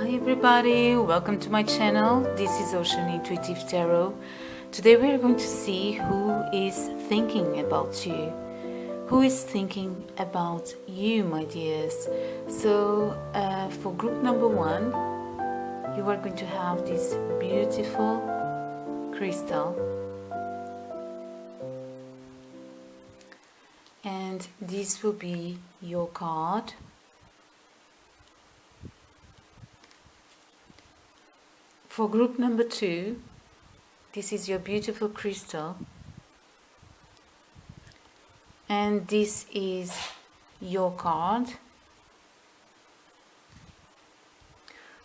Hi everybody, welcome to my channel. This is Ocean Intuitive Tarot. Today we are going to see who is thinking about you. Who is thinking about you, my dears? So for group number 1, you are going to have this beautiful crystal. And this will be your card. For group number 2, this is your beautiful crystal, and this is your card.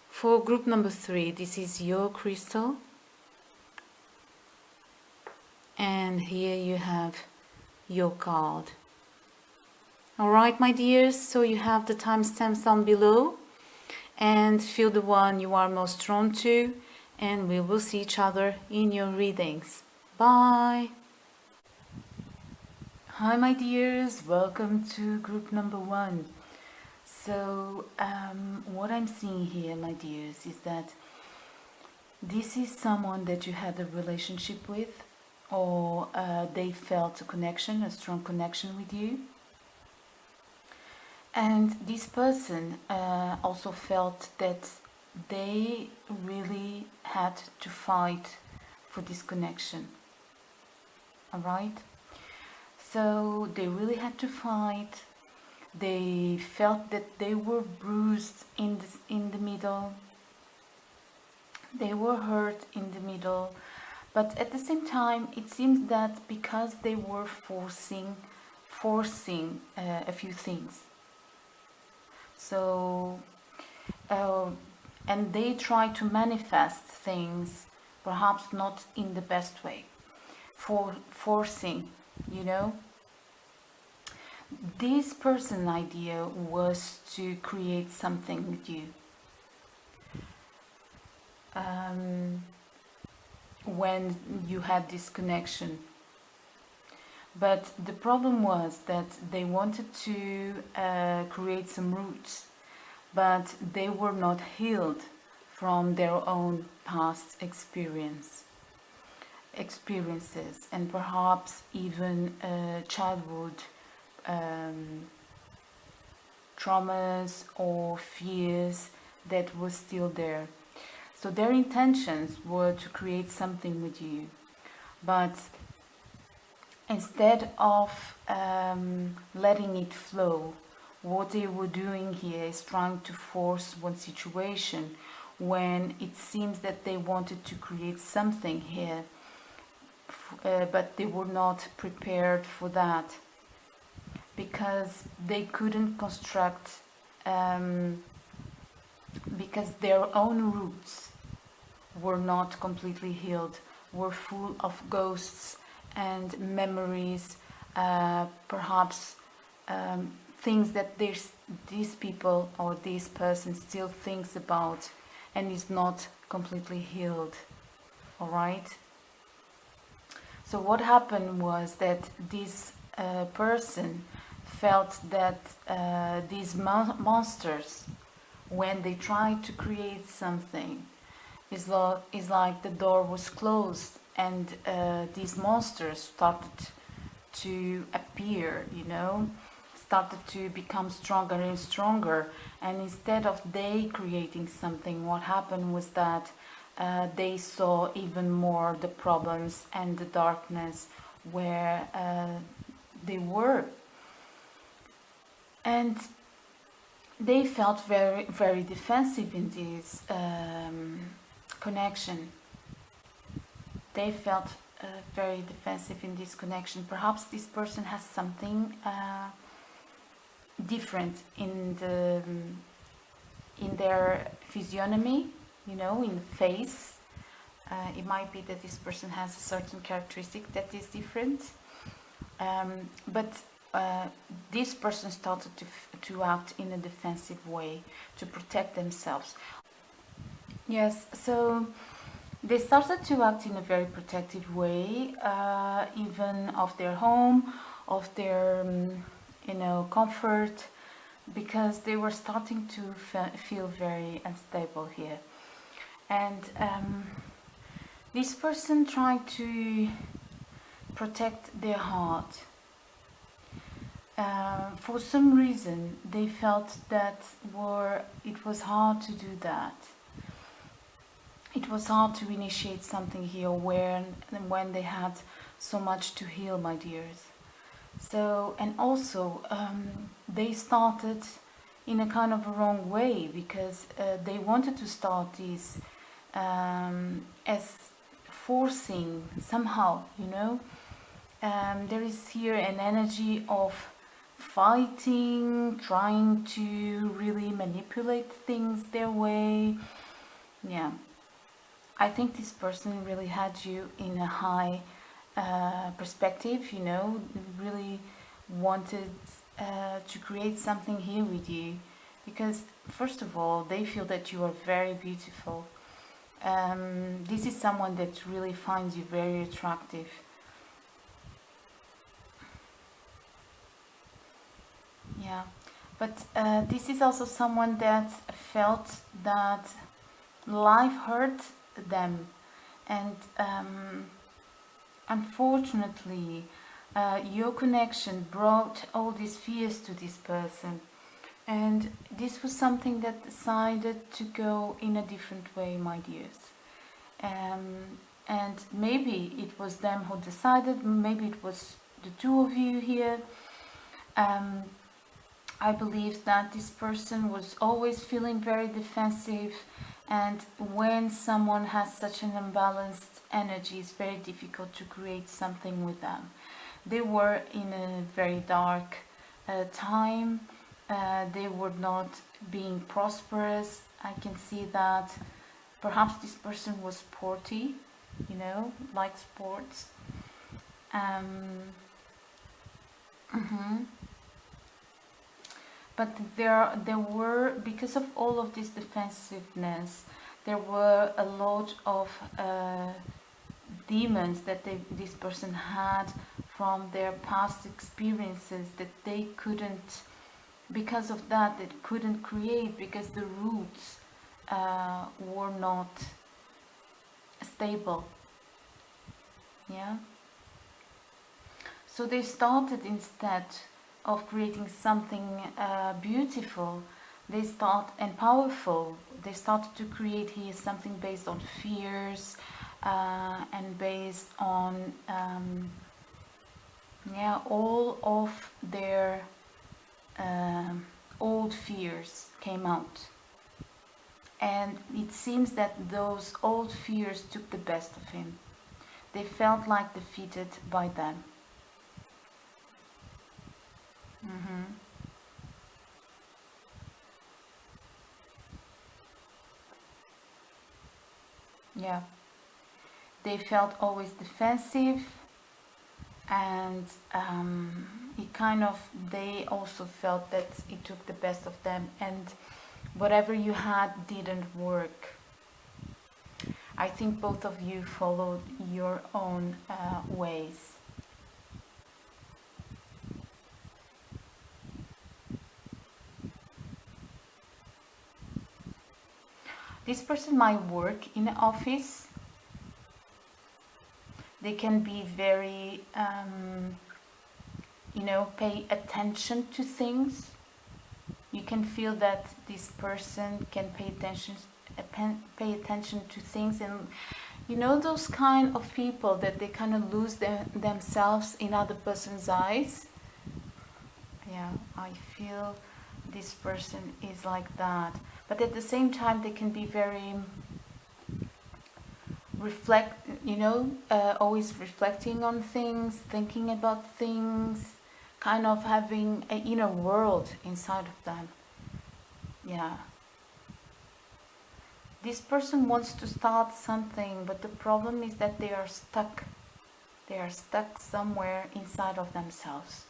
For group number 3, this is your crystal, and here you have your card. Alright, my dears, so you have the timestamps down below. And feel the one you are most drawn to, and we will see each other in your readings. Bye! Hi my dears, welcome to group number 1. So what I'm seeing here, my dears, is that this is someone that you had a relationship with, or they felt a connection, a strong connection with you. And this person also felt that they really had to fight for this connection. Alright? So they really had to fight. They felt that they were bruised in the middle. They were hurt in the middle. But at the same time, it seems that because they were forcing a few things. So, and they try to manifest things, perhaps not in the best way, forcing, you know. This person's idea was to create something with you. When you had this connection. But the problem was that they wanted to create some roots, but they were not healed from their own past experiences, and perhaps even childhood traumas or fears that were still there. So their intentions were to create something with you, but instead of letting it flow, what they were doing here is trying to force one situation when it seems that they wanted to create something here, but they were not prepared for that, because they couldn't construct, because their own roots were not completely healed, were full of ghosts and memories, perhaps things that these people or this person still thinks about and is not completely healed. All right. So what happened was that this person felt that these monsters, when they tried to create something, is like the door was closed, and these monsters started to appear, you know, started to become stronger and stronger. And instead of they creating something, what happened was that they saw even more the problems and the darkness where they were. And they felt very, very defensive in this connection. They felt very defensive in this connection. Perhaps this person has something different in their physiognomy, you know, in the face. It might be that this person has a certain characteristic that is different, but this person started to act in a defensive way to protect themselves. Yes, so they started to act in a very protective way, even of their home, of their, you know, comfort. because they were starting to feel very unstable here. And this person tried to protect their heart. For some reason they felt that it was hard to do that. It was hard to initiate something here when they had so much to heal, my dears. So, and also they started in a kind of a wrong way, because they wanted to start this as forcing somehow, you know. There is here an energy of fighting, trying to really manipulate things their way. Yeah, I think this person really had you in a high perspective, you know, really wanted to create something here with you, because first of all they feel that you are very beautiful. This is someone that really finds you very attractive. Yeah, but this is also someone that felt that life hurt them, and unfortunately your connection brought all these fears to this person, and this was something that decided to go in a different way, my dears. And maybe it was them who decided, maybe it was the two of you here. I believe that this person was always feeling very defensive, and when someone has such an imbalanced energy, it's very difficult to create something with them. They were in a very dark time. They were not being prosperous. I can see that perhaps this person was sporty, you know, like sports. But there were, because of all of this defensiveness, there were a lot of demons that this person had from their past experiences, that they couldn't, because of that, they couldn't create, because the roots were not stable. Yeah. So they started, instead of creating something beautiful, and powerful, they started to create here something based on fears and based on yeah, all of their old fears came out, and it seems that those old fears took the best of him. They felt like defeated by them. Yeah, they felt always defensive, and they also felt that it took the best of them, and whatever you had didn't work. I think both of you followed your own ways. This person might work in an office. They can be very, you know, pay attention to things. You can feel that this person can pay attention to things, and you know, those kind of people that they kind of lose themselves in other person's eyes. Yeah, I feel this person is like that. But at the same time, they can be very always reflecting on things, thinking about things, kind of having an inner world inside of them. Yeah. This person wants to start something, but the problem is that they are stuck. They are stuck somewhere inside of themselves.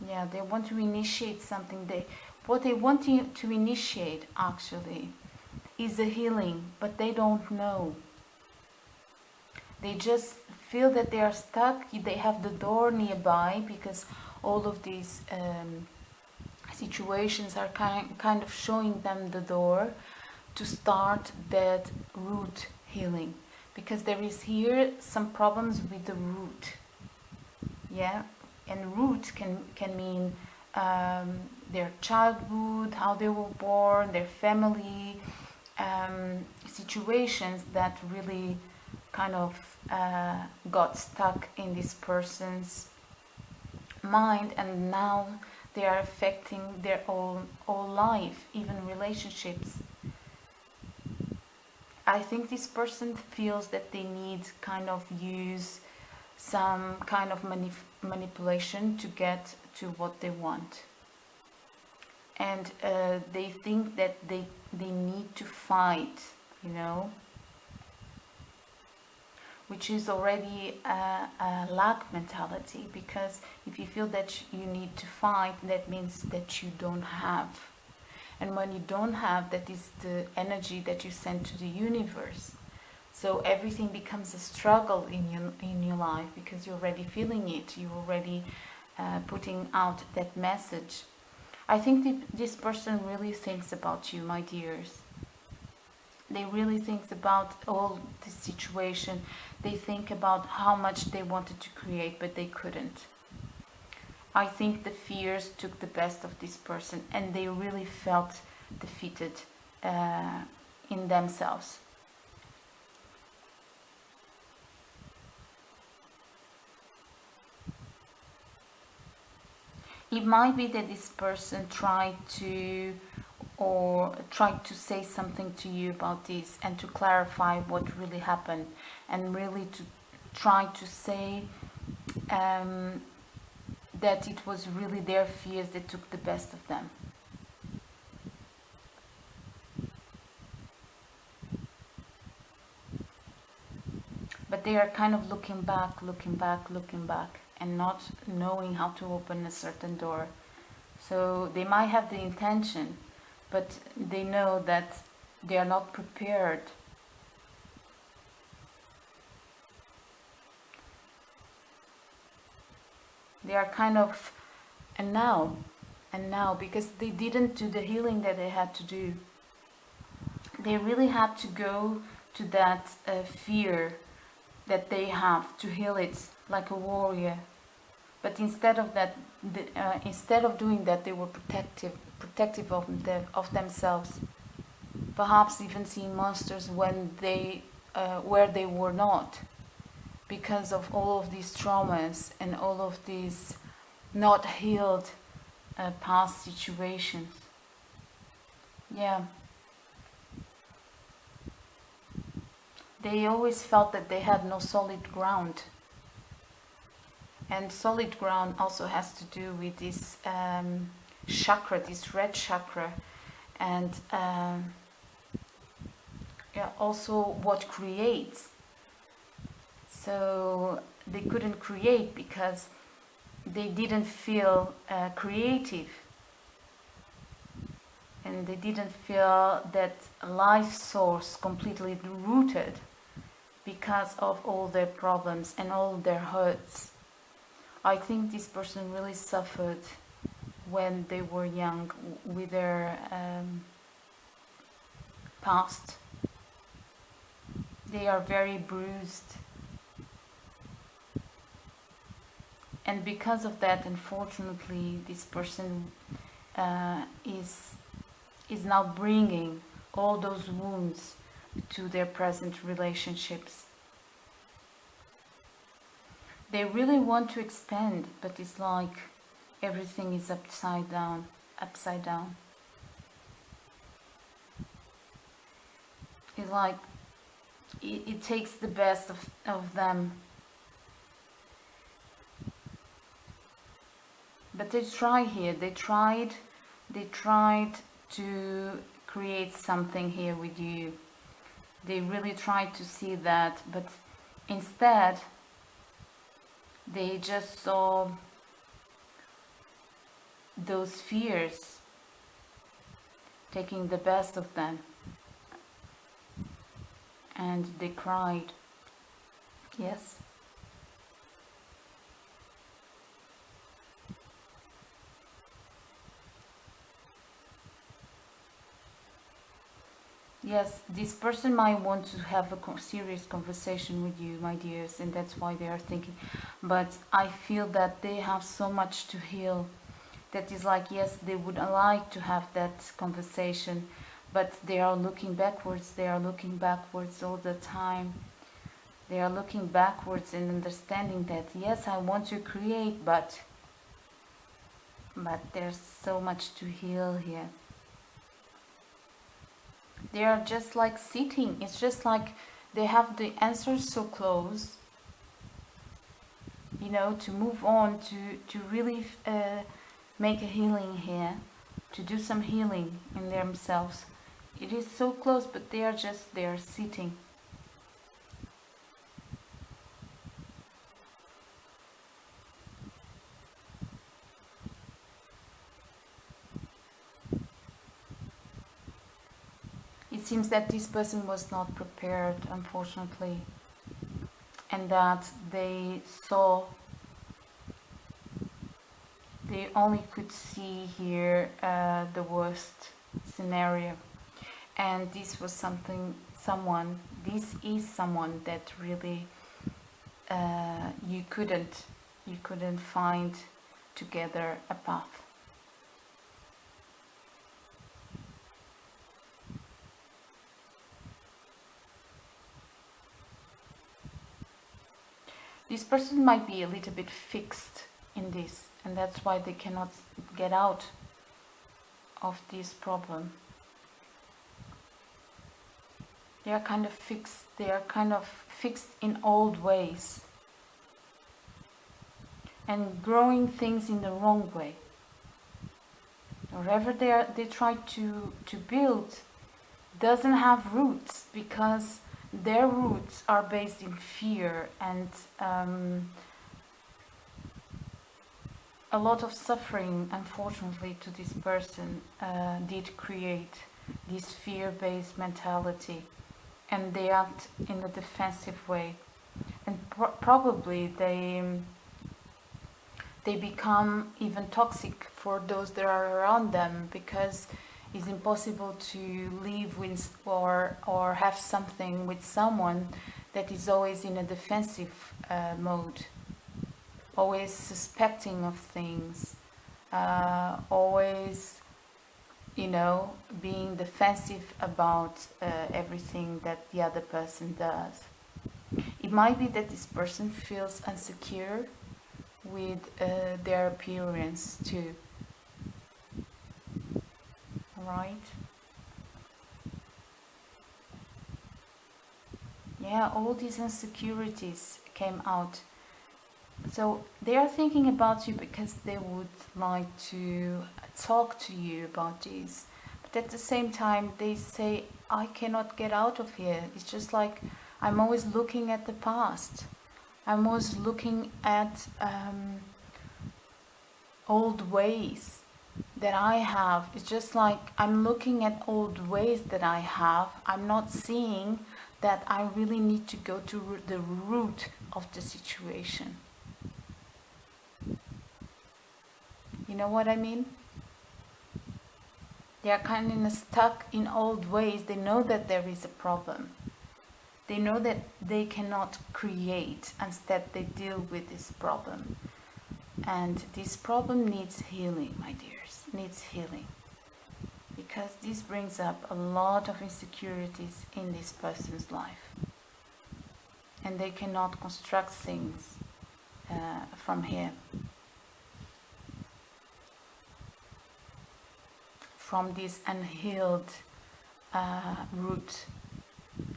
Yeah, they want to initiate something. What they want to initiate actually is a healing, but they don't know. They just feel that they are stuck. They have the door nearby, because all of these situations are kind of showing them the door to start that root healing, because there is here some problems with the root. Yeah, and root can mean their childhood, how they were born, their family, situations that really kind of got stuck in this person's mind, and now they are affecting their whole life, even relationships. I think this person feels that they need kind of use some kind of manipulation to get to what they want, and they think that they need to fight, you know, which is already a lack mentality, because if you feel that you need to fight, that means that you don't have. And when you don't have, that is the energy that you send to the universe. So everything becomes a struggle in your life, because you're already feeling it, you're already putting out that message. I think this person really thinks about you, my dears. They really think about all this situation. They think about how much they wanted to create, but they couldn't. I think the fears took the best of this person, and they really felt defeated in themselves. It might be that this person tried to say something to you about this, and to clarify what really happened, and really to try to say that it was really their fears that took the best of them. But they are kind of looking back, and not knowing how to open a certain door. So they might have the intention, but they know that they are not prepared. They are kind of, and now, because they didn't do the healing that they had to do. They really had to go to that fear that they have, to heal it like a warrior. But instead of that, instead of doing that, they were protective of themselves. Perhaps even seeing monsters when where they were not, because of all of these traumas and all of these not healed past situations. Yeah. They always felt that they had no solid ground. And solid ground also has to do with this chakra, this red chakra, and yeah, also what creates. So they couldn't create because they didn't feel creative, and they didn't feel that life source completely rooted, because of all their problems and all their hurts. I think this person really suffered when they were young with their past. They are very bruised. And because of that, unfortunately, this person is now bringing all those wounds to their present relationships. They really want to expand, but it's like everything is upside down. It's like it takes the best of them. But they try here. They tried to create something here with you. They really tried to see that, but instead they just saw those fears taking the best of them, and they cried. Yes, yes, this person might want to have a serious conversation with you, my dears, and that's why they are thinking. But I feel that they have so much to heal. That is like, yes, they would like to have that conversation, but they are looking backwards. They are looking backwards all the time. They are looking backwards and understanding that, yes, I want to create, but there's so much to heal here. They are just like sitting. It's just like they have the answers so close, you know, to move on, to really make a healing here, to do some healing in themselves. It is so close, but they are just there sitting. It seems that this person was not prepared, unfortunately, and that they only could see here the worst scenario. And this was this is someone that really you couldn't find together a path. This person might be a little bit fixed in this, and that's why they cannot get out of this problem. They are kind of fixed. They are kind of fixed in old ways and growing things in the wrong way. Wherever they try to build doesn't have roots, because their roots are based in fear, and a lot of suffering, unfortunately, to this person did create this fear-based mentality, and they act in a defensive way, and probably they become even toxic for those that are around them, because it's impossible to live with or have something with someone that is always in a defensive mode, always suspecting of things, always, you know, being defensive about everything that the other person does. It might be that this person feels insecure with their appearance too. Right? Yeah, all these insecurities came out. So they are thinking about you because they would like to talk to you about this. But at the same time, they say, I cannot get out of here. It's just like I'm always looking at the past. I'm always looking at old ways that I have. It's just like I'm looking at old ways that I have. I'm not seeing that I really need to go to the root of the situation. You know what I mean? They are kind of stuck in old ways. They know that there is a problem. They know that they cannot create, instead they deal with this problem. And this problem needs healing, my dears, needs healing. Because this brings up a lot of insecurities in this person's life. And they cannot construct things from here. From this unhealed root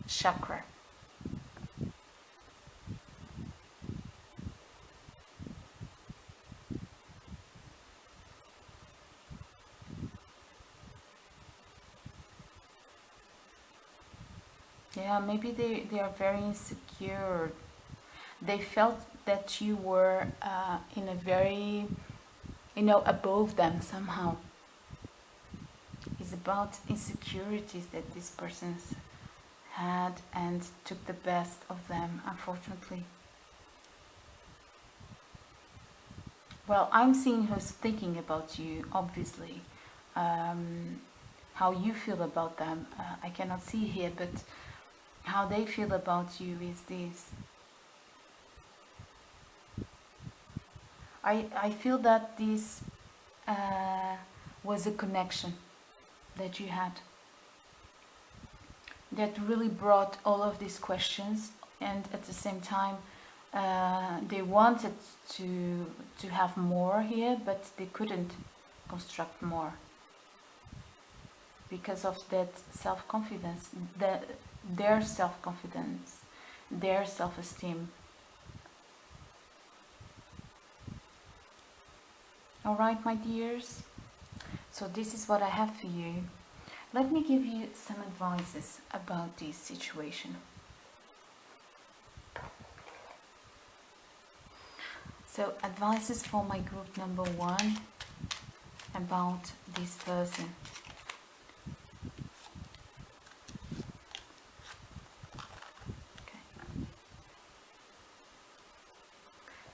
chakra. Yeah, maybe they are very insecure. They felt that you were in a very, you know, above them somehow. It's about insecurities that these persons had and took the best of them, unfortunately. Well, I'm seeing who's thinking about you, obviously. how you feel about them. I cannot see here, but how they feel about you is this. I feel that this was a connection that you had that really brought all of these questions, and at the same time they wanted to have more here, but they couldn't construct more because of that self-confidence, their self-confidence, their self-esteem. All right, my dears, so this is what I have for you. Let me give you some advices about this situation. So, advices for my group number 1 about this person. Okay.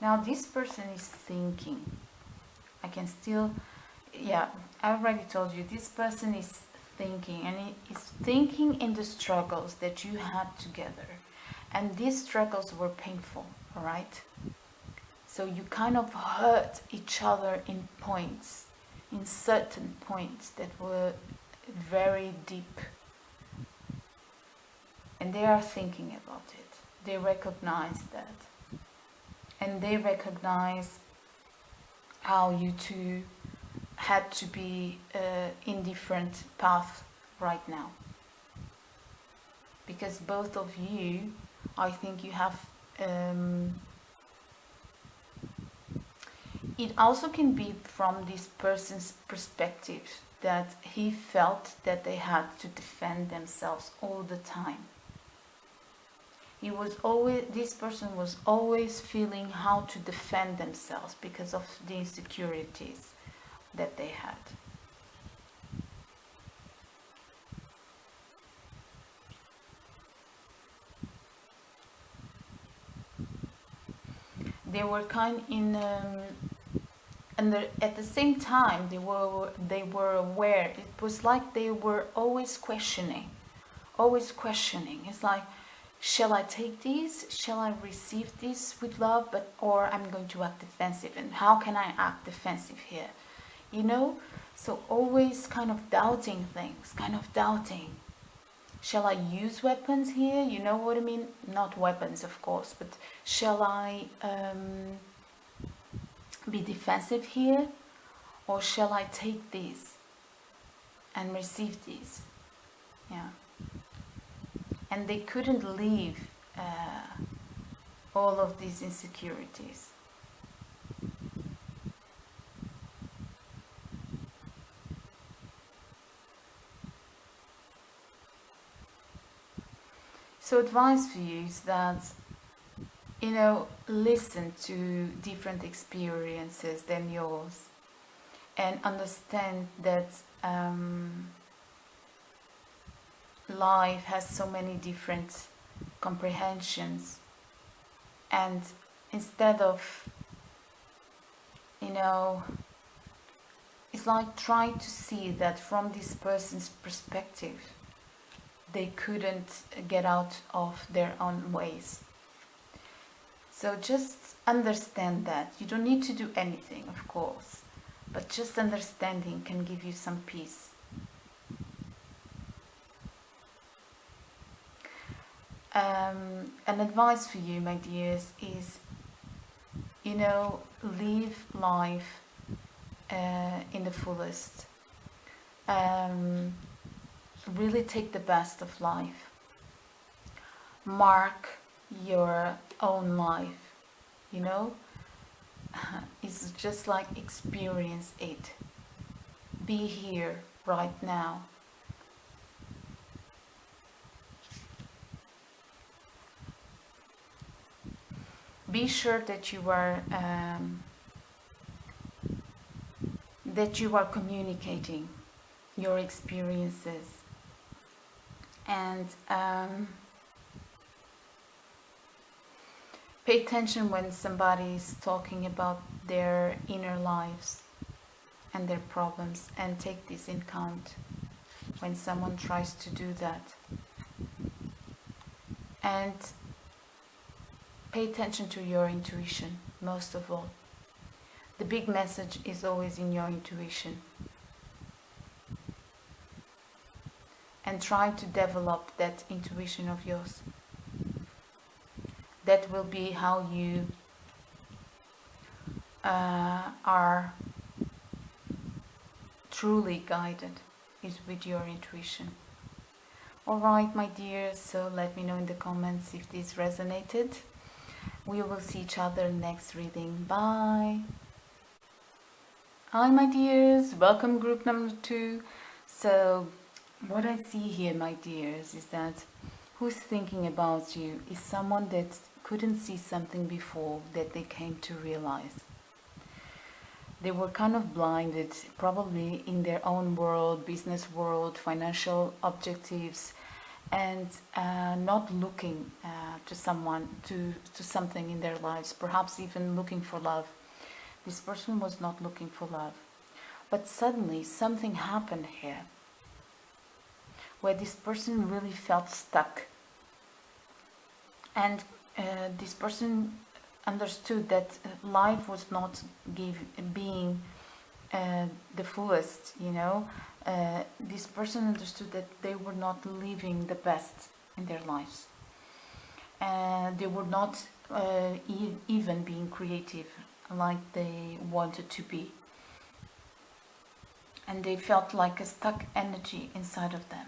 Now, this person is thinking. I can still, yeah, I already told you, this person is thinking, and he is thinking in the struggles that you had together, and these struggles were painful, all right? So you kind of hurt each other in points, in certain points that were very deep, and they are thinking about it. They recognize that, and they recognize how you two had to be in different paths right now, because both of you, I think you have it also can be from this person's perspective, that he felt that they had to defend themselves all the time. He was always, this person was always feeling how to defend themselves because of the insecurities that they had. They were kind in and at the same time they were aware. It was like they were always questioning. It's like, shall I take this? Shall I receive this with love? Or I'm going to act defensive, and how can I act defensive here? You know, so always kind of doubting things, Shall I use weapons here? You know what I mean? Not weapons, of course, but shall I be defensive here? Or shall I take this and receive this? Yeah. And they couldn't leave all of these insecurities. So advice for you is that, you know, listen to different experiences than yours, and understand that life has so many different comprehensions, and instead of, you know, it's like trying to see that from this person's perspective they couldn't get out of their own ways. So just understand that. You don't need to do anything, of course, but just understanding can give you some peace. An advice for you, my dears, is, you know, live life in the fullest. Really take the best of life. Mark your own life, you know. It's just like experience it. Be here right now. Be sure that you are communicating your experiences, and pay attention when somebody is talking about their inner lives and their problems, and take this in count. when someone tries to do that. And pay attention to your intuition, most of all. The big message is always in your intuition. And try to develop that intuition of yours. That will be how you are truly guided, is with your intuition. Alright, my dears, so let me know in the comments if this resonated. We will see each other next reading. Bye! Hi, my dears, welcome group number 2. So, what I see here, my dears, is that who's thinking about you is someone that couldn't see something before that they came to realize. They were kind of blinded, probably in their own world, business world, financial objectives, and not looking to someone, to something in their lives, perhaps even looking for love. This person was not looking for love. But suddenly something happened here, where this person really felt stuck. And this person understood that life was not being the fullest, you know. This person understood that they were not living the best in their lives. They were not even being creative like they wanted to be. And they felt like a stuck energy inside of them.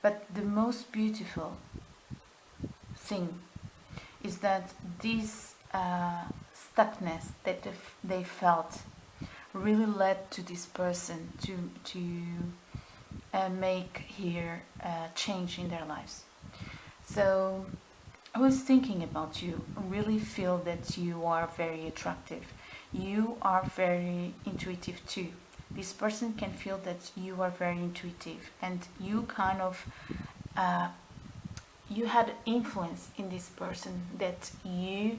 But the most beautiful thing is that this stuckness that they felt really led to this person to make here a change in their lives. So I was thinking about you. Really feel that you are very attractive. You are very intuitive too. This person can feel that you are very intuitive, and you kind of you had influence in this person, that you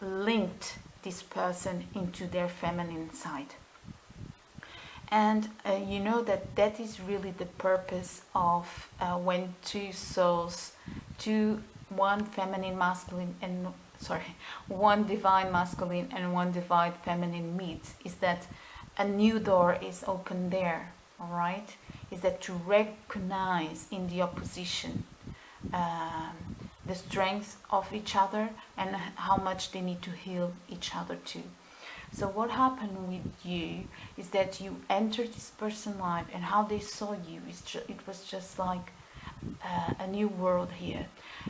linked this person into their feminine side. And you know that that is really the purpose of when two souls, one feminine masculine and one divine masculine and one divine feminine meets, is that a new door is open there. All right, is that to recognize in the opposition the strengths of each other and how much they need to heal each other too. So what happened with you is that you entered this person's life, and how they saw you, it was just like a new world here.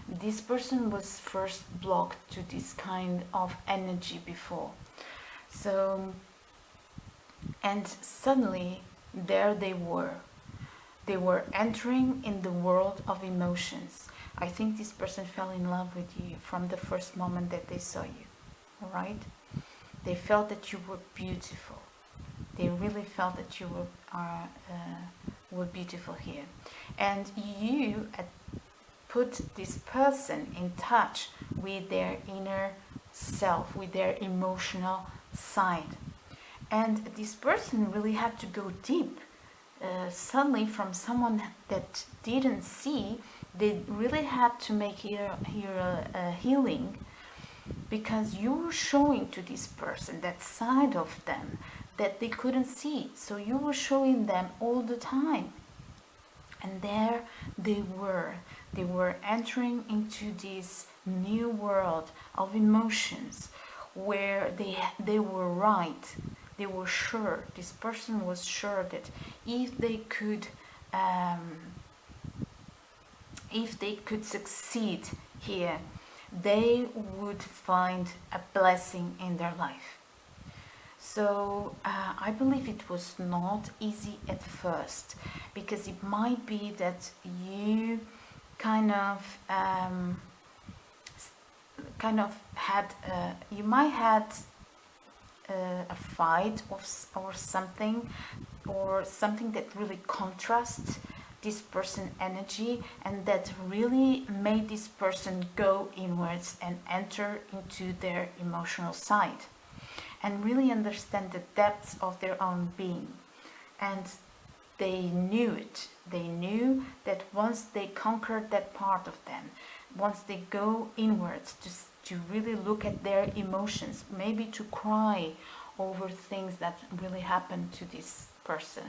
This person was first blocked to this kind of energy before. So, and suddenly there they were. They were entering in the world of emotions. I think this person fell in love with you from the first moment that they saw you. All right? They felt that you were beautiful. They really felt that you were beautiful here. And you put this person in touch with their inner self, with their emotional side. And this person really had to go deep. Suddenly, from someone that didn't see, they really had to make here a healing, because you were showing to this person that side of them that they couldn't see. So you were showing them all the time. And there they were entering into this new world of emotions, where they were right. They were sure, this person was sure that if they could succeed here, they would find a blessing in their life. So I believe it was not easy at first, because it might be that you kind of had you might had a fight or something that really contrasts this person energy, and that really made this person go inwards and enter into their emotional side and really understand the depths of their own being. And they knew it. They knew that once they conquered that part of them, once they go inwards to really look at their emotions, maybe to cry over things that really happened to this person,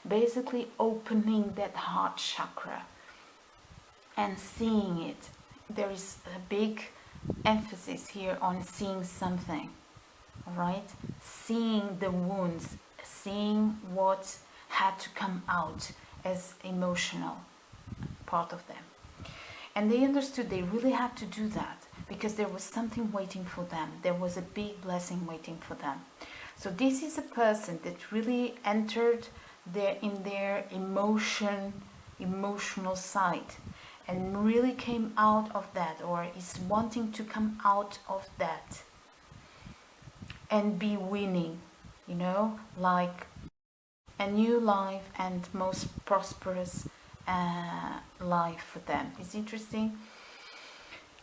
basically opening that heart chakra and seeing it. There is a big emphasis here on seeing something, right? Seeing the wounds, seeing what had to come out as emotional part of them. And they understood they really had to do that because there was something waiting for them. There was a big blessing waiting for them. So this is a person that really entered in their emotional side and really came out of that, or is wanting to come out of that and be winning, you know, like a new life and most prosperous life for them. It's interesting.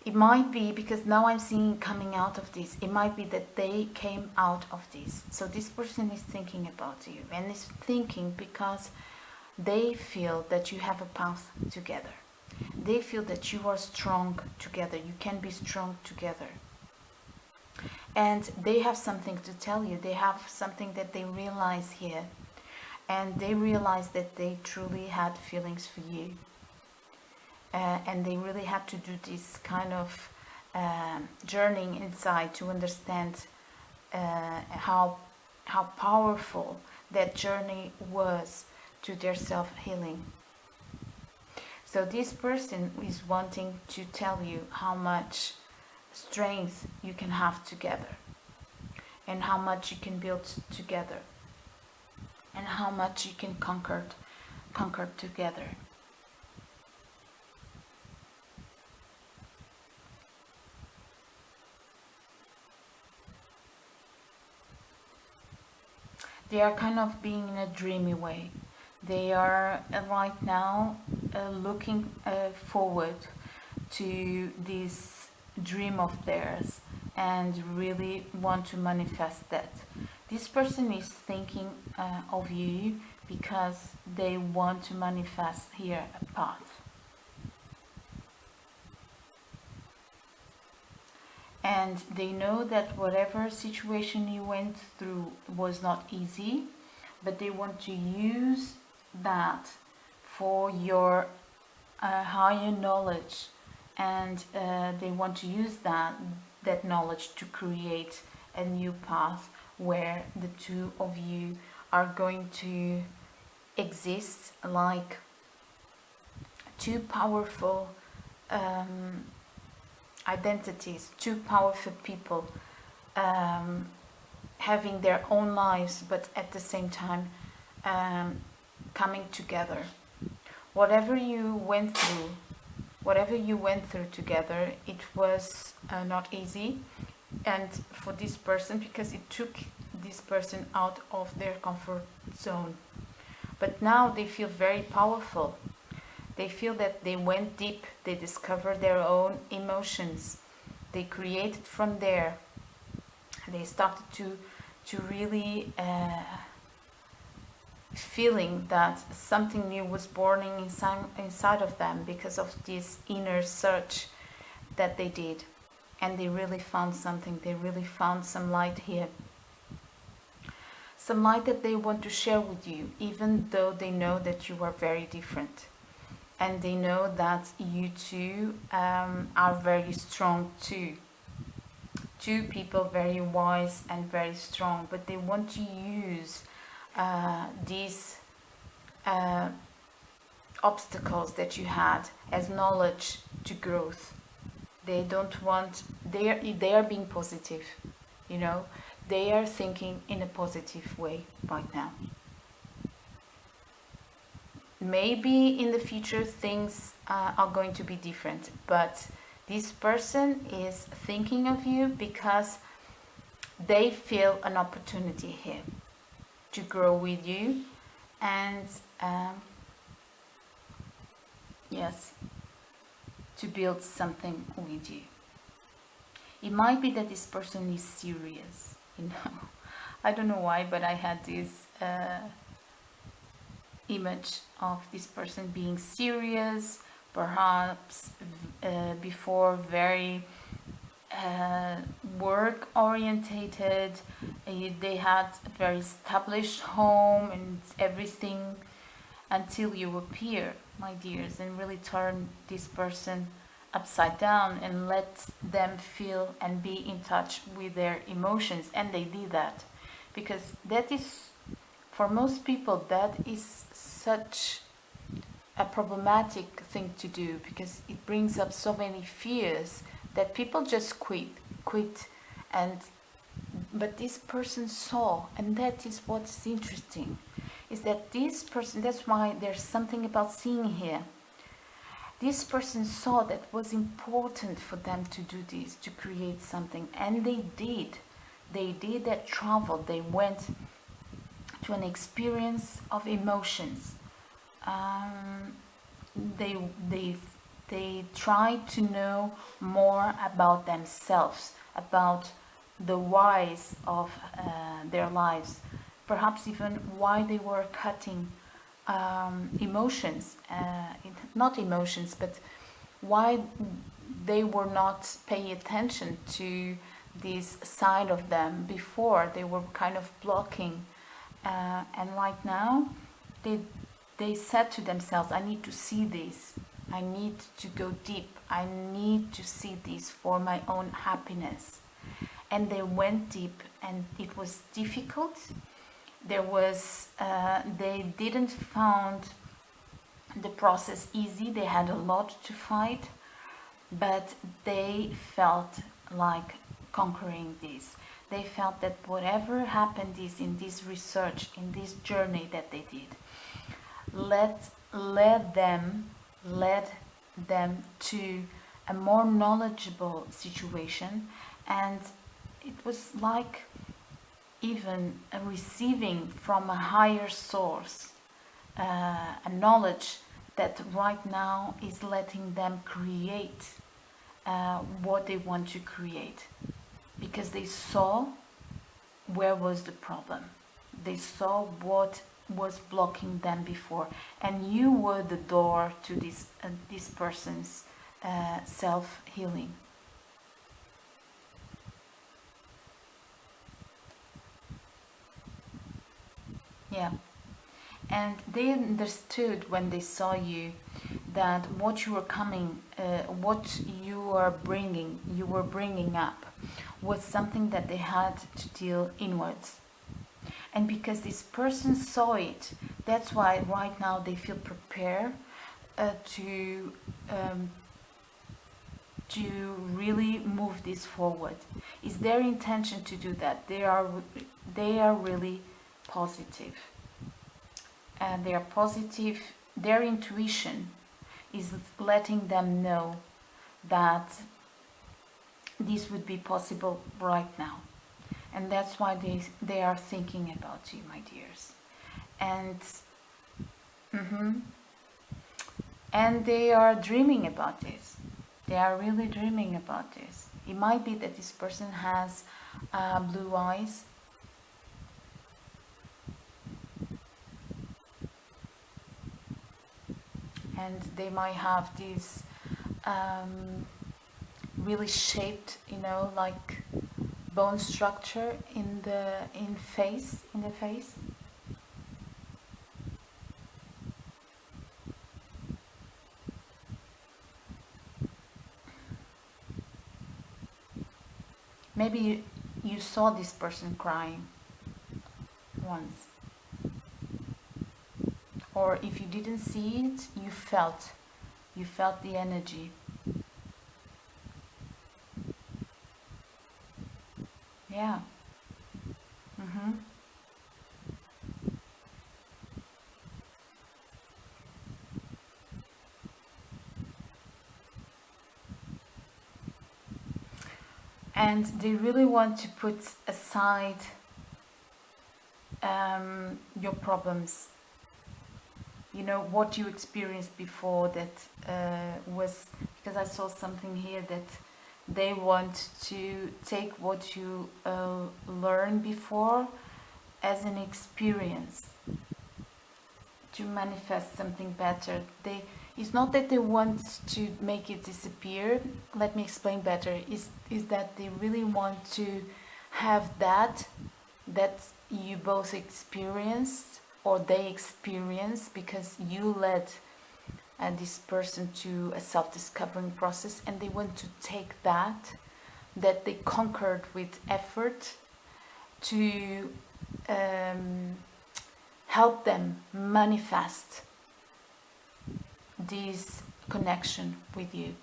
It might be, because now I'm seeing coming out of this, it might be that they came out of this. So this person is thinking about you, and is thinking because they feel that you have a path together. They feel that you are strong together. You can be strong together. And they have something to tell you. They have something that they realize here. And they realize that they truly had feelings for you. And they really had to do this kind of journeying inside to understand how powerful that journey was to their self-healing. So this person is wanting to tell you how much strength you can have together, and how much you can build together, and how much you can conquer together. They are kind of being in a dreamy way. They are right now looking forward to this dream of theirs and really want to manifest that. This person is thinking of you because they want to manifest here a path. And they know that whatever situation you went through was not easy, but they want to use that for your higher knowledge, and they want to use that knowledge to create a new path where the two of you are going to exist like two powerful identities, two powerful people, having their own lives, but at the same time coming together. Whatever you went through together, it was not easy, and for this person, because it took this person out of their comfort zone. But now they feel very powerful. They feel that they went deep, they discovered their own emotions, they created from there, they started to really feeling that something new was born inside of them because of this inner search that they did. And they really found something, they really found some light here. Some light that they want to share with you, even though they know that you are very different. And they know that you two are very strong too. Two people very wise and very strong, but they want to use these obstacles that you had as knowledge to growth. They don't want, they are being positive, you know, they are thinking in a positive way right now. Maybe in the future things are going to be different, but this person is thinking of you because they feel an opportunity here to grow with you, and yes, to build something with you. It might be that this person is serious, you know. I don't know why, but I had this image of this person being serious, perhaps before very work orientated. They had a very established home and everything, until you appear, my dears, and really turn this person upside down and let them feel and be in touch with their emotions. And they did that, because that is, for most people, that is such a problematic thing to do, because it brings up so many fears that people just quit. And but this person saw, and that is what's interesting, is that this person, that's why there's something about seeing here. This person saw that was important for them to do this, to create something, and they did. They did that travel. They went to an experience of emotions. They tried to know more about themselves, about the whys of their lives, perhaps even why they were cutting emotions, not emotions, but why they were not paying attention to this side of them before. They were kind of blocking, and right now they said to themselves, I need to see this, I need to go deep, I need to see this for my own happiness. And they went deep, and it was difficult. There was they didn't found the process easy. They had a lot to fight, but they felt like conquering this. They felt that whatever happened is in this research, in this journey that they did, led them to a more knowledgeable situation. And it was like even receiving from a higher source a knowledge that right now is letting them create what they want to create, because they saw where was the problem. They saw what was blocking them before, and you were the door to this person's self-healing. Yeah, and they understood when they saw you that what you were coming, what you were bringing up, was something that they had to deal inwards. And because this person saw it, that's why right now they feel prepared to really move this forward. It's their intention to do that. They are really positive, and they are positive. Their intuition is letting them know that this would be possible right now, and that's why they are thinking about you, my dears. And and they are dreaming about this. They are really dreaming about this. It might be that this person has blue eyes, and they might have this really shaped, you know, like bone structure in the face. Maybe you saw this person crying once, or if you didn't see it, you felt the energy. Yeah. And they really want to put aside your problems, you know, what you experienced before, that was, because I saw something here that they want to take what you learned before as an experience, to manifest something better. It's not that they want to make it disappear. Let me explain better. Is that they really want to have that you both experienced, or they experienced, because you led this person to a self-discovering process, and they want to take that they conquered with effort to help them manifest this connection with you.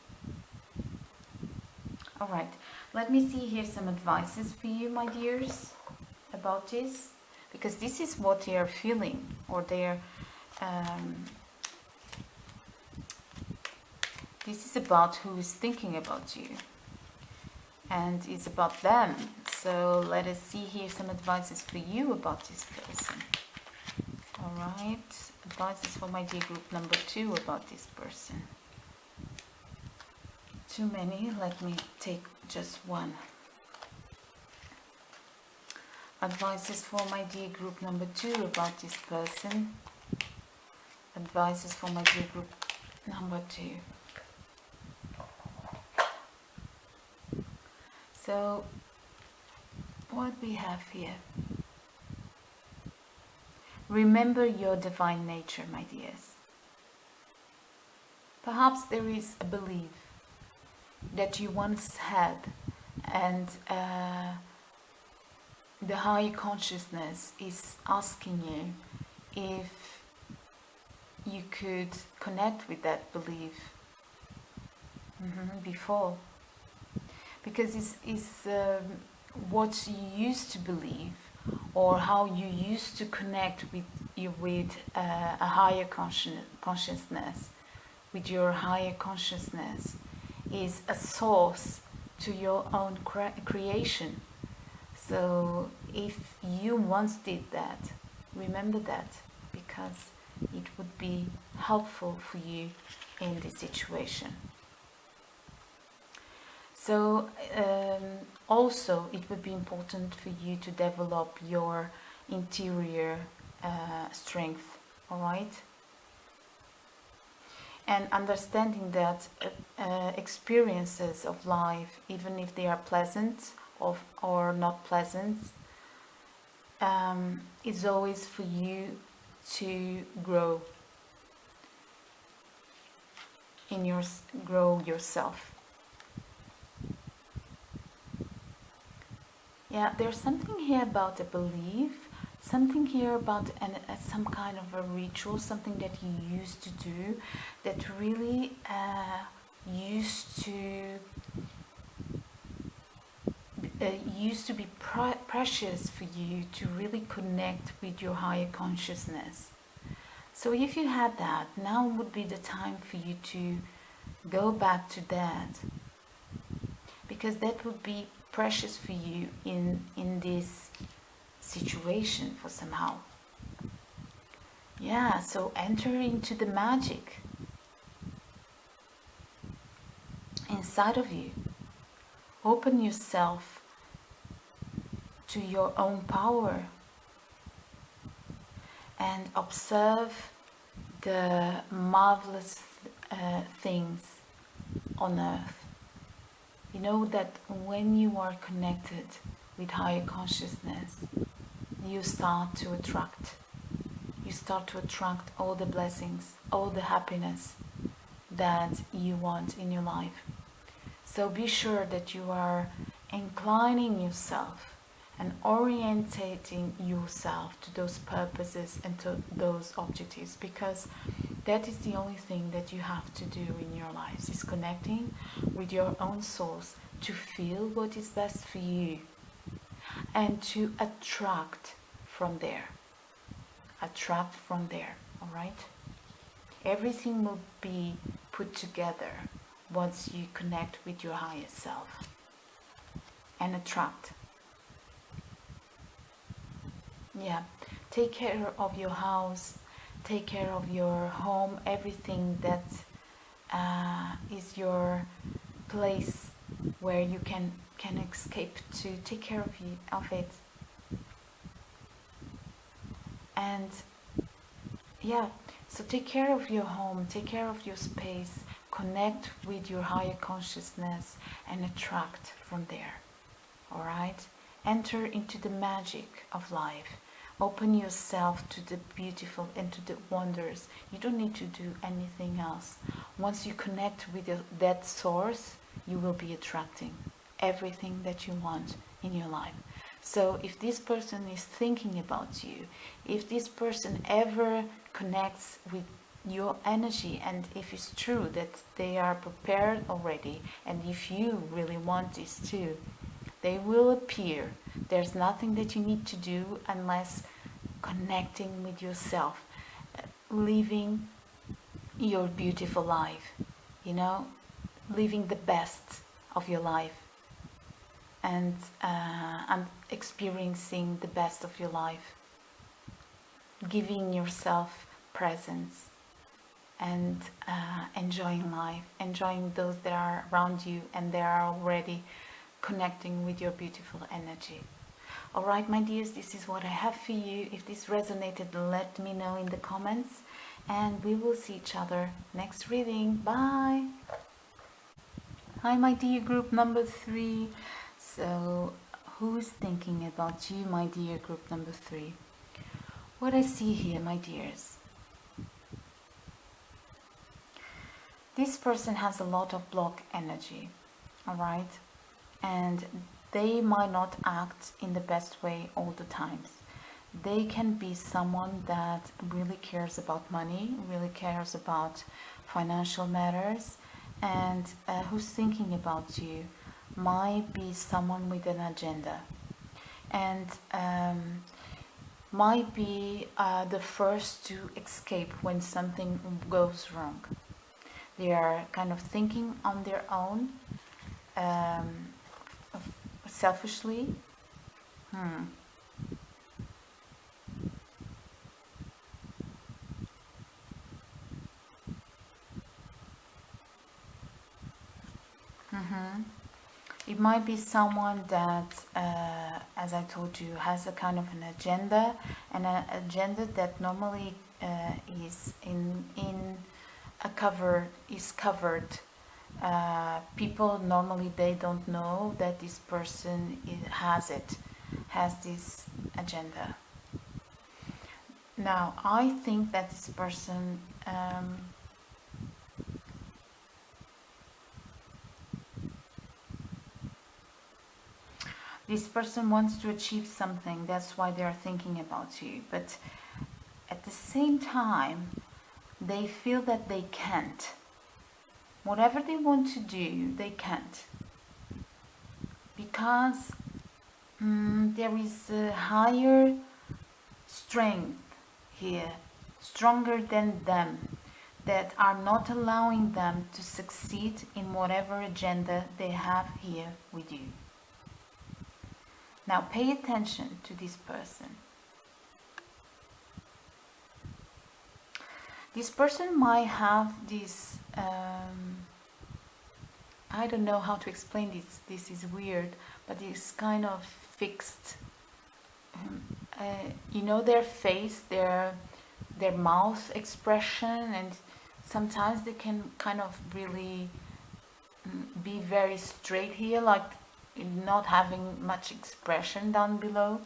All right, let me see here some advices for you, my dears, about this, because this is what they are feeling, or they're this is about who is thinking about you, and it's about them. So let us see here some advices for you about this person. All right, advices for my dear group number 2 about this person. Too many, let me take just one. Advices for my dear group number 2 about this person. Advices for my dear group number 2. So, what we have here. Remember your divine nature, my dears. Perhaps there is a belief that you once had, and the higher consciousness is asking you if you could connect with that belief before, because it's what you used to believe, or how you used to connect with a higher consciousness, with your higher consciousness, is a source to your own creation. So if you once did that, remember that, because it would be helpful for you in this situation. So also it would be important for you to develop your interior strength, all right? And understanding that experiences of life, even if they are pleasant or not pleasant, is always for you to grow yourself. Yeah, there's something here about a belief, something here about some kind of a ritual, something that you used to do that really used to be precious for you to really connect with your higher consciousness. So if you had that, now would be the time for you to go back to that, because that would be precious for you in this situation for somehow. Yeah, so enter into the magic inside of you. Open yourself to your own power and observe the marvelous things on earth. You know that when you are connected with higher consciousness, you start to attract. You start to attract all the blessings, all the happiness that you want in your life. So be sure that you are inclining yourself and orientating yourself to those purposes and to those objectives, because that is the only thing that you have to do in your lives, is connecting with your own source to feel what is best for you and to attract from there. Attract from there, all right? Everything will be put together once you connect with your higher self and attract. Yeah, take care of your house, take care of your home, everything that is your place where you can escape to. Take care of it. And yeah, so take care of your home, take care of your space, connect with your higher consciousness and attract from there. All right, enter into the magic of life, open yourself to the beautiful and to the wonders. You don't need to do anything else. Once you connect with that source, you will be attracting everything that you want in your life. So if this person is thinking about you, if this person ever connects with your energy, and if it's true that they are prepared already, and if you really want this too, they will appear. There's nothing that you need to do unless connecting with yourself, living your beautiful life, you know, living the best of your life, and experiencing the best of your life, giving yourself presence, and enjoying life, enjoying those that are around you and they are already connecting with your beautiful energy. All right, my dears, this is what I have for you. If this resonated, let me know in the comments, and we will see each other next reading. Bye. Hi, my dear group number 3. So who's thinking about you, my dear group number 3? What I see here, my dears, this person has a lot of block energy, all right? And they might not act in the best way all the times. They can be someone that really cares about money, really cares about financial matters, and who's thinking about you might be someone with an agenda, and might be the first to escape when something goes wrong. They are kind of thinking on their own, selfishly. It might be someone that, as I told you, has a kind of an agenda, and an agenda that normally is in a cover, is covered. People normally, they don't know that this person has this agenda. Now I think that this person wants to achieve something. That's why they are thinking about you, but at the same time they feel that they can't. Whatever they want to do, they can't, because there is a higher strength here, stronger than them, that are not allowing them to succeed in whatever agenda they have here with you. Now pay attention to this person. This person might have this, I don't know how to explain this, this is weird, but it's kind of fixed, you know, their face, their mouth expression, and sometimes they can kind of really be very straight here, like not having much expression down below.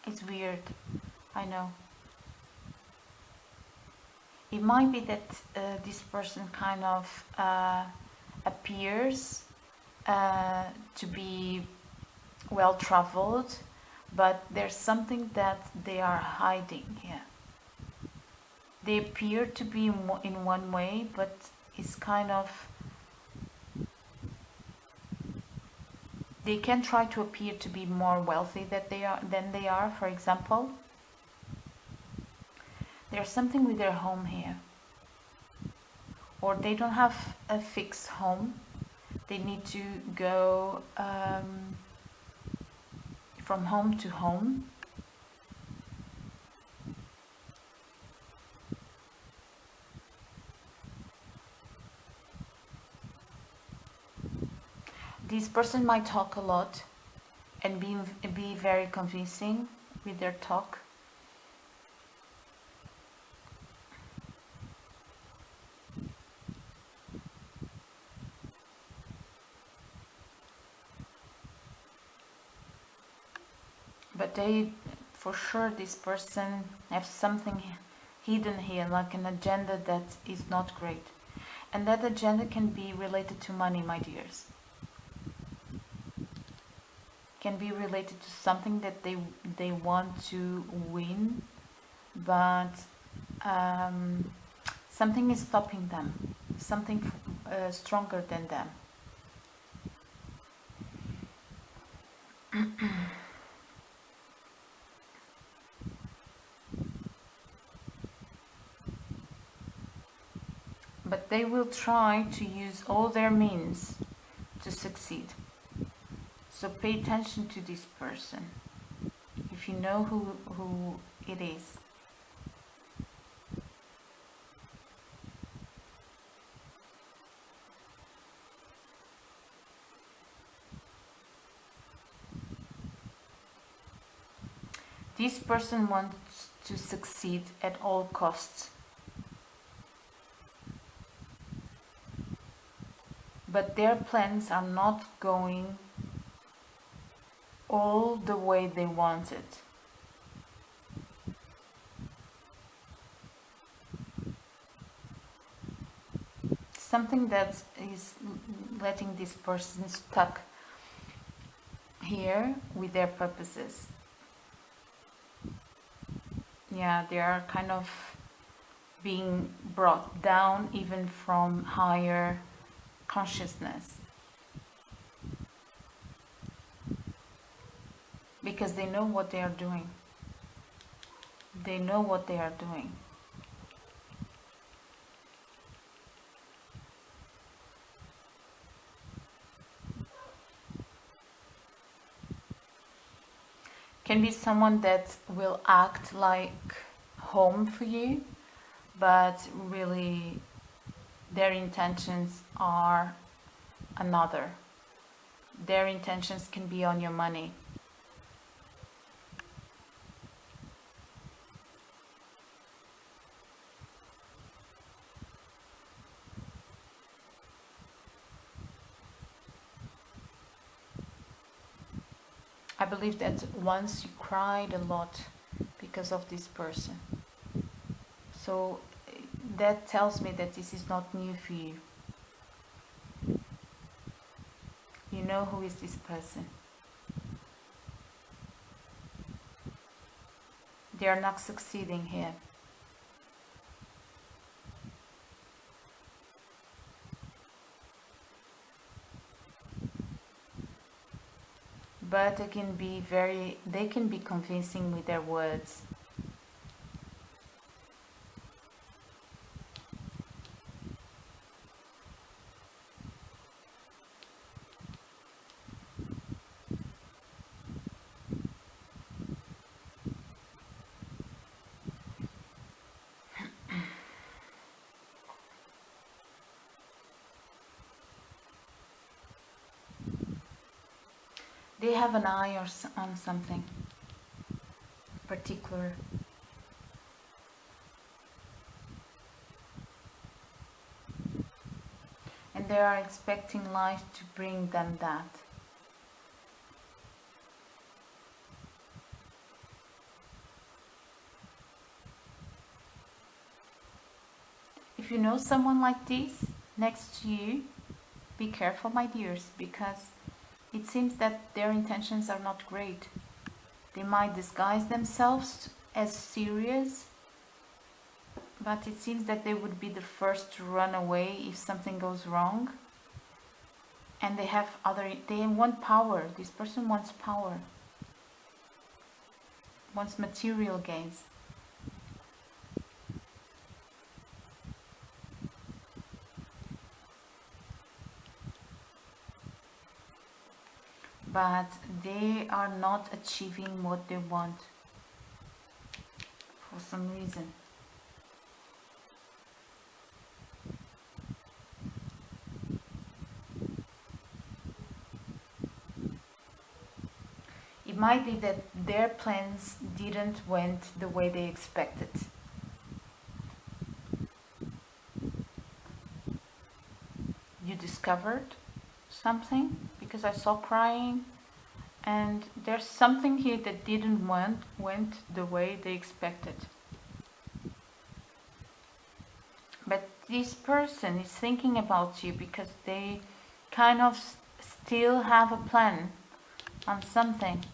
It's weird, I know. It might be that this person kind of appears to be well traveled, but there's something that they are hiding here. They appear to be in one way, but it's kind of, they can try to appear to be more wealthy than they are, for example. There's something with their home here, or they don't have a fixed home. They need to go from home to home. This person might talk a lot and be very convincing with their talk. But they, for sure, this person have something hidden here, like an agenda that is not great. And that agenda can be related to money, my dears. Can be related to something that they want to win, but something is stopping them, something stronger than them. But they will try to use all their means to succeed. So pay attention to this person, if you know who it is. This person wants to succeed at all costs. But their plans are not going all the way they wanted. Something that is letting this person stuck here with their purposes. Yeah, they are kind of being brought down even from higher consciousness. Because they know what they are doing. They know what they are doing. Can be someone that will act like home for you, but really their intentions are another. Their intentions can be on your money. I believe that once you cried a lot because of this person. So that tells me that this is not new for you. You know who is this person. They are not succeeding here. But they can be convincing with their words. They have an eye on something particular. And they are expecting life to bring them that. If you know someone like this next to you, be careful, my dears, because it seems that their intentions are not great. They might disguise themselves as serious, but it seems that they would be the first to run away if something goes wrong. And they want power. This person wants power, wants material gains. But they are not achieving what they want for some reason. It might be that their plans didn't went the way they expected. You discovered something, because I saw crying, and there's something here that didn't went the way they expected. But this person is thinking about you because they kind of still have a plan on something.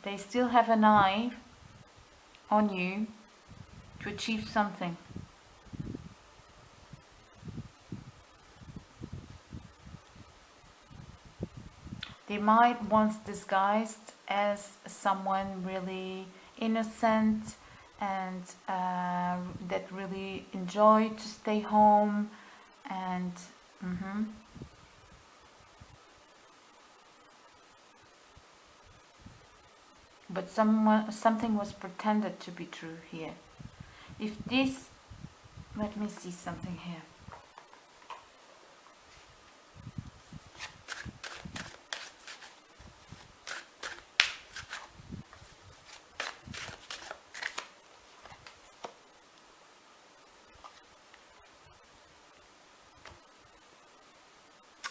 They still have an eye on you to achieve something. They might once disguised as someone really innocent and that really enjoyed to stay home and but something was pretended to be true here. If this, let me see something here.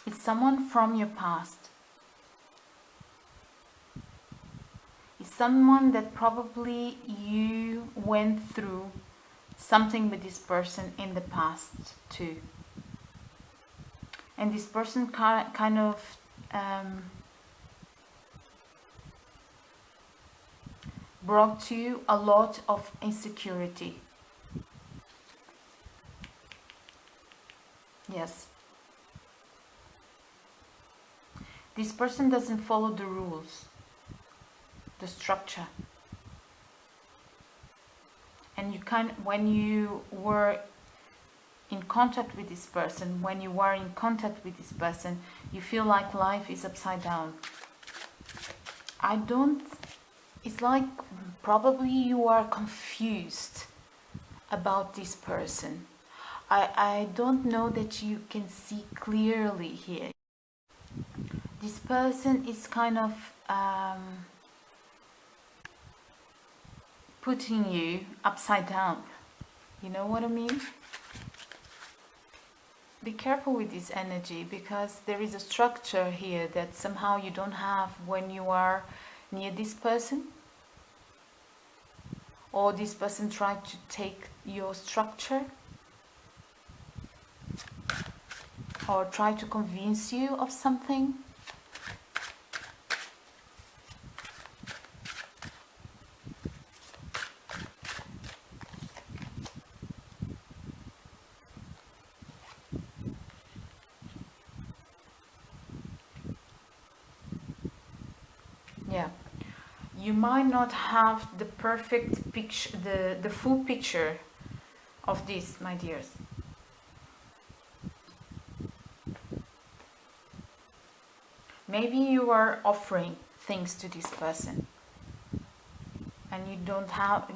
It's someone from your past. It's someone that probably you went through something with this person in the past too. And this person kind of brought to you a lot of insecurity. Yes. This person doesn't follow the rules, the structure. And you when you were in contact with this person, when you were in contact with this person, you feel like life is upside down. It's like probably you are confused about this person. I don't know that you can see clearly here. This person is kind of putting you upside down. You know what I mean? Be careful with this energy, because there is a structure here that somehow you don't have when you are near this person, or this person tried to take your structure or try to convince you of something. Yeah, you might not have the perfect picture, the full picture of this, my dears. Maybe you are offering things to this person and you don't have,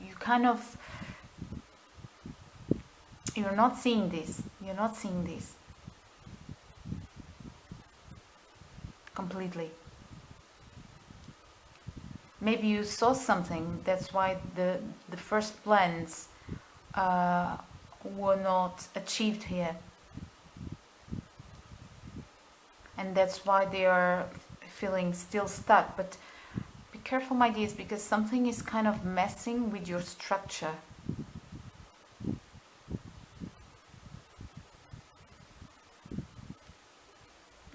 you kind of, you're not seeing this, completely. Maybe you saw something, that's why the first plans were not achieved here. And that's why they are feeling still stuck. But be careful, my dears, because something is kind of messing with your structure.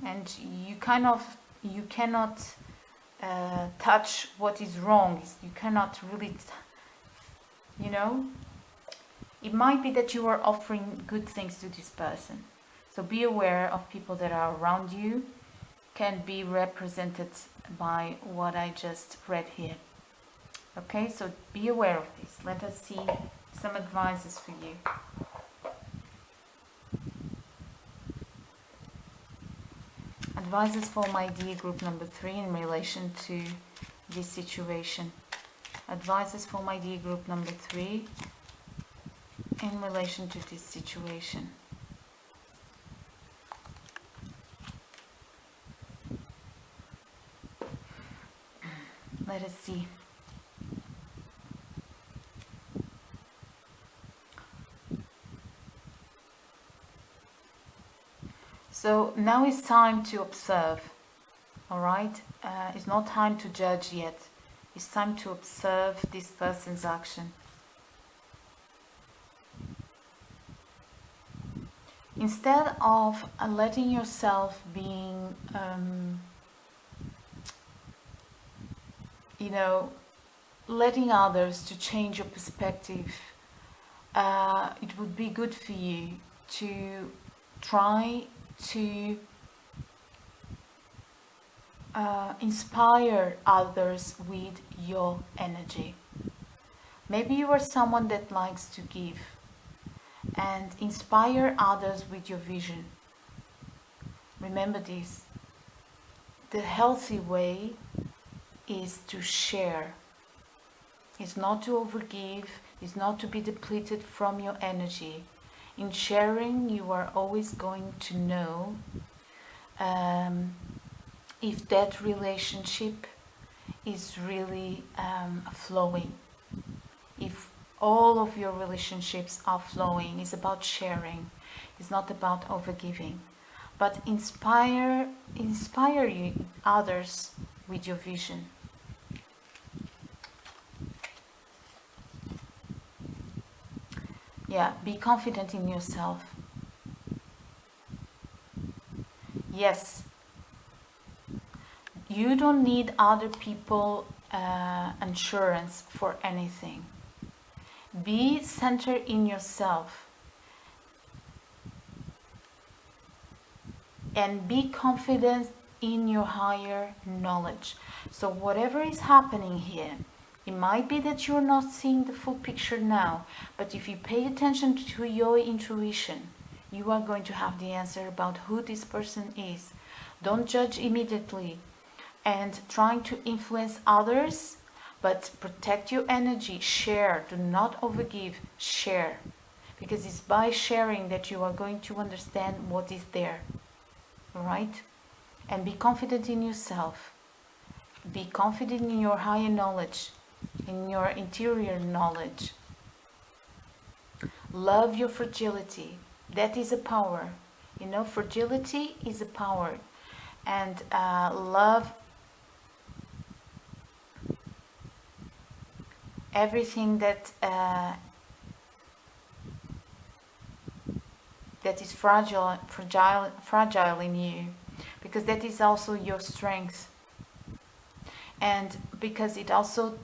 And you cannot touch what is wrong. You cannot really, you know. It might be that you are offering good things to this person. So be aware of people that are around you, can be represented by what I just read here. Okay, so be aware of this. Let us see some advices for you. Advices for my dear group number 3 in relation to this situation. Advices for my dear group number 3 in relation to this situation. Let us see. So So now it's time to observe. All right, it's not time to judge yet. It's time to observe this person's action. Instead of letting yourself being, you know, letting others to change your perspective, it would be good for you to try to inspire others with your energy. Maybe you are someone that likes to give and inspire others with your vision. Remember this: the healthy way is to share. It's not to overgive, it's not to be depleted from your energy. In sharing, you are always going to know if that relationship is really flowing. If all of your relationships are flowing, it's about sharing, it's not about overgiving. But inspire you others with your vision. Yeah, be confident in yourself. Yes, you don't need other people assurance for anything. Be centered in yourself and be confident in your higher knowledge. So whatever is happening here, it might be that you're not seeing the full picture now, but if you pay attention to your intuition, you are going to have the answer about who this person is. Don't judge immediately and trying to influence others, but protect your energy. Share, do not overgive, share, because it's by sharing that you are going to understand what is there. All right? And be confident in yourself. Be confident in your higher knowledge, in your interior knowledge. Love your fragility. That is a power. You know, fragility is a power. And love everything that that is fragile in you, because that is also your strength, and because it also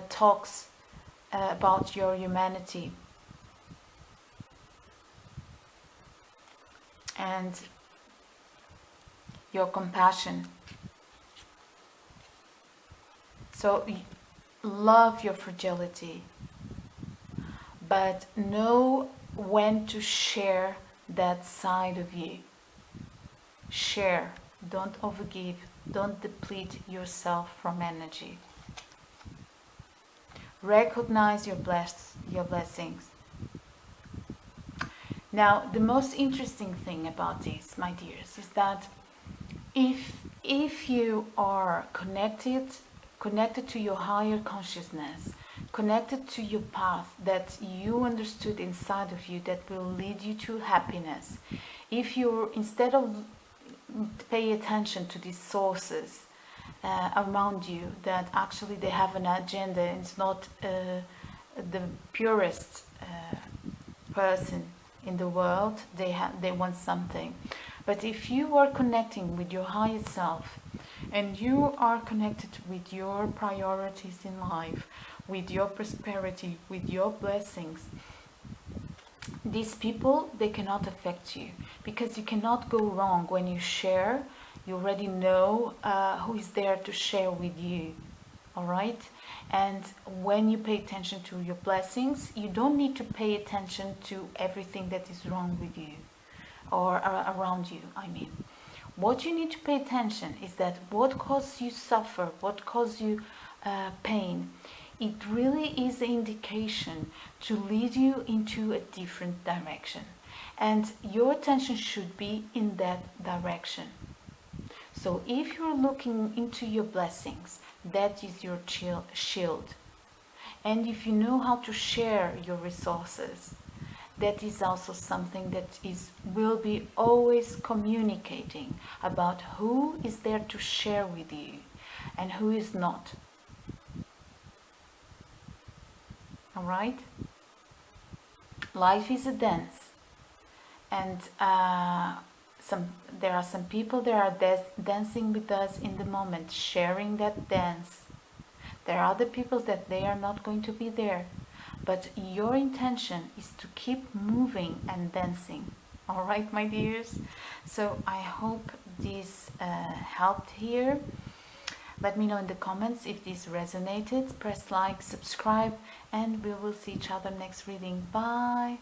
talks about your humanity and your compassion. So love your fragility, but know when to share that side of you. Share, don't overgive, don't deplete yourself from energy. Recognize your blessings. Now, the most interesting thing about this, my dears, is that if you are connected to your higher consciousness, connected to your path that you understood inside of you that will lead you to happiness, if you, instead of pay attention to these sources around you that actually they have an agenda, and it's not the purest person in the world, they want something. But if you are connecting with your higher self, and you are connected with your priorities in life, with your prosperity, with your blessings, these people, they cannot affect you, because you cannot go wrong when you share. You already know who is there to share with you. All right? And when you pay attention to your blessings, you don't need to pay attention to everything that is wrong with you or around you, I mean. What you need to pay attention is that what causes you suffer, what causes you pain, it really is an indication to lead you into a different direction. And your attention should be in that direction. So if you're looking into your blessings, that is your shield. And if you know how to share your resources, that is also something that will be always communicating about who is there to share with you and who is not. All right? Life is a dance, and there are some people that are dancing with us in the moment, sharing that dance. There are other people that they are not going to be there, but your intention is to keep moving and dancing. All right, my dears? So I hope this helped here. Let me know in the comments if this resonated. Press like, subscribe, and we will see each other next reading. Bye!